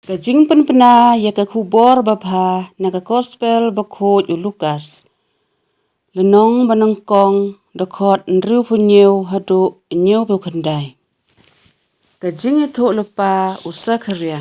Kajing penpena ya ka kubor babha na ka gospel bakhoj u Lukas. Lenong banengkong dakot nriu punyeu hadu nyeu bekendai. Kajing itu lupa usa kerja.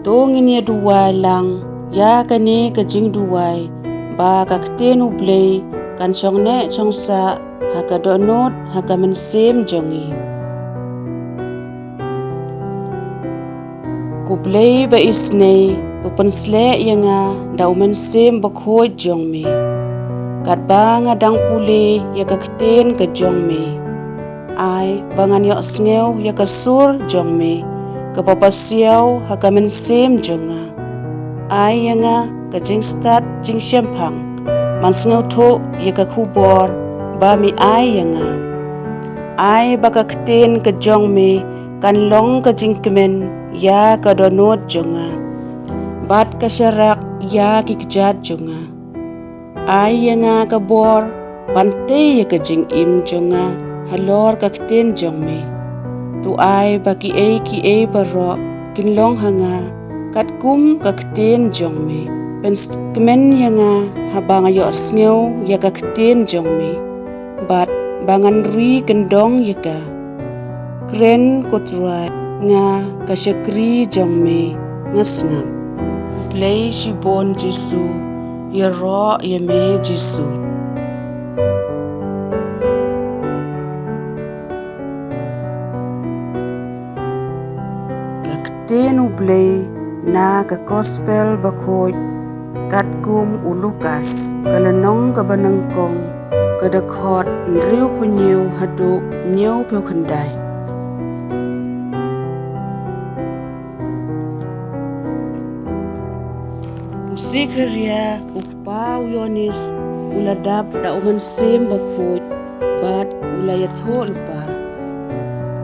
Tongin ya duwai lang ya kane kajing duwai ba kaktenu blei kan chongne chongsa haka donot haka mensem jongi. Ku blei ba isne tu pensle yanga dau mensem bakhoj jongme. Kat ba ngadang pule ya kakten ke jongme. Ai bangan yok sngew ya kasur jongme. Kapapasiaw haka mensem jonga. Ai yanga ka jing start jing syempang. Man sngew to ya ka kubor ba mi ai yanga. Ai baka kten ka jongme kan long ka jing kemen ya ka donot jonga. Bat ka syarak ya ki kejat jonga. Ai yanga ka bor bante ya ka jing im jonga halor ka kten jongme. Tu ai baki e baro kin long hanga kat kum ka kten jongme. Pens kemen yanga habang ayo sngew ya ka kten jongme. Bat bangan rui kendong yaka. Kren kotrai nga ka syakri jongme ngasngam. Play shibon Jesu ya ro ya me Jesu. Tenu blei na ka gospel bakhoj katkum u Lukas kalenong ka banengkong ka dakhot nriu punyeu hadu nyeu pekendai. Usikeria upau Yonis uladap da umensem bakhoj bat ulayatho lupa.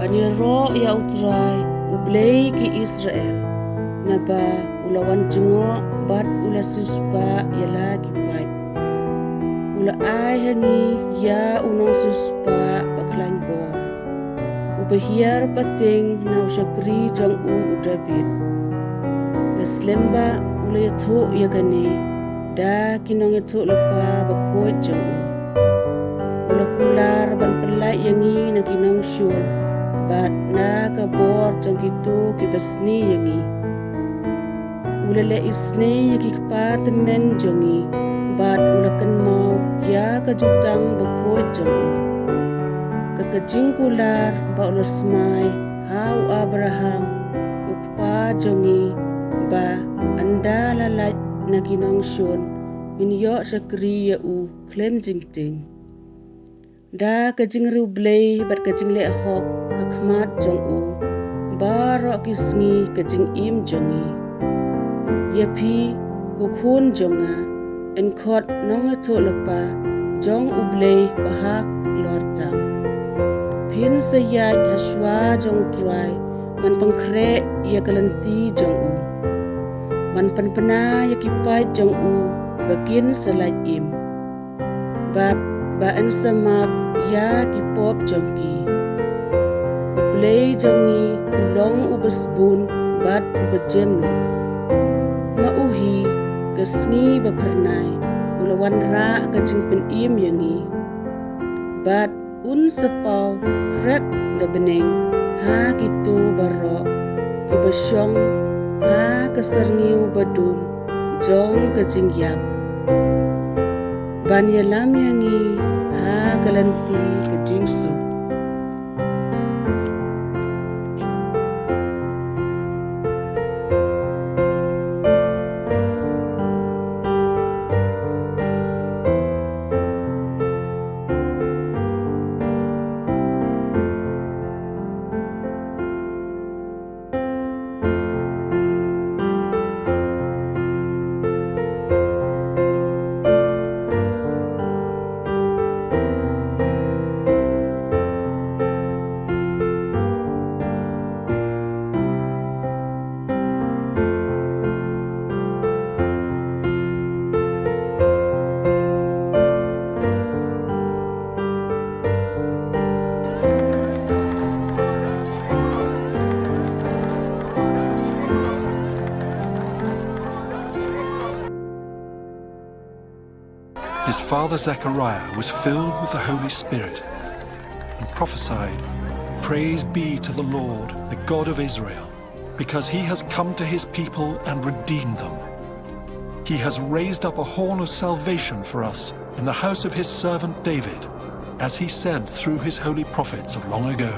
Aniro ya utrai ublei ki Israel naba ulawan jengo bat ula suspa yala gipai ula ai hangi ya unong suspa baklan bor ubehiar pating na usyakri jang u David leslemba ula yatho yakane da kinong yatho lepa bakhoj jang u ula kular ban pelai yangi na kinong syul bat na kabor jang kitu kibasni yangi. Ulale isne yaki kepartemen jongi bat ulakan mau ya kajutang bakhoj jongi. Kakajing kular ba ulasmai hau Abraham ukpa jongi ba anda lalat na kinong syun minyo syakri ya u klem jingting. Da kajing rublei bat kajing le hok hakmat jong u baro kisngi kajing im jongi yapi kukhun jonga enkot nong atho lepa jong ublei bahak lortam pin sayat haswa jong trai man pangkre ya kalanti jong u man panpana ya kipai jong u bakin salat im bat baan samap ya kipop jongki. Ublei jongi ulong ubesbun bat ubejemnu. Mauhi kesngi bapernai ulawan ra kajing penim yangi. Bat un sepau krek lebeneng ha gitu baro ibasyong ha keserniu badum jong kajing yap. Ban yalam yangi ha galanti kajing su. His father Zechariah was filled with the Holy Spirit and prophesied, "Praise be to the Lord, the God of Israel, because he has come to his people and redeemed them. He has raised up a horn of salvation for us in the house of his servant David, as he said through his holy prophets of long ago,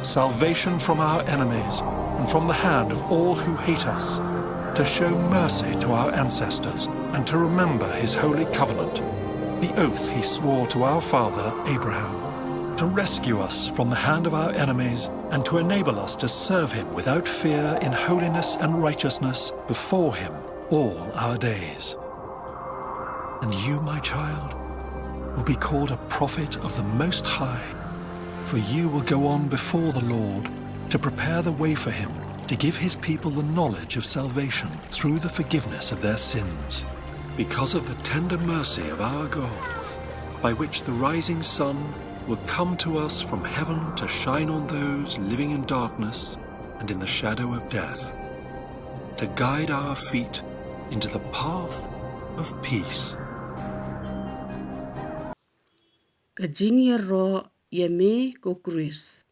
salvation from our enemies and from the hand of all who hate us, to show mercy to our ancestors and to remember his holy covenant, the oath he swore to our father Abraham, to rescue us from the hand of our enemies and to enable us to serve him without fear in holiness and righteousness before him all our days. And you, my child, will be called a prophet of the Most High, for you will go on before the Lord to prepare the way for him, to give his people the knowledge of salvation through the forgiveness of their sins, because of the tender mercy of our God, by which the rising sun will come to us from heaven to shine on those living in darkness and in the shadow of death, to guide our feet into the path of peace." Kajing ya ro ya me ko Chris.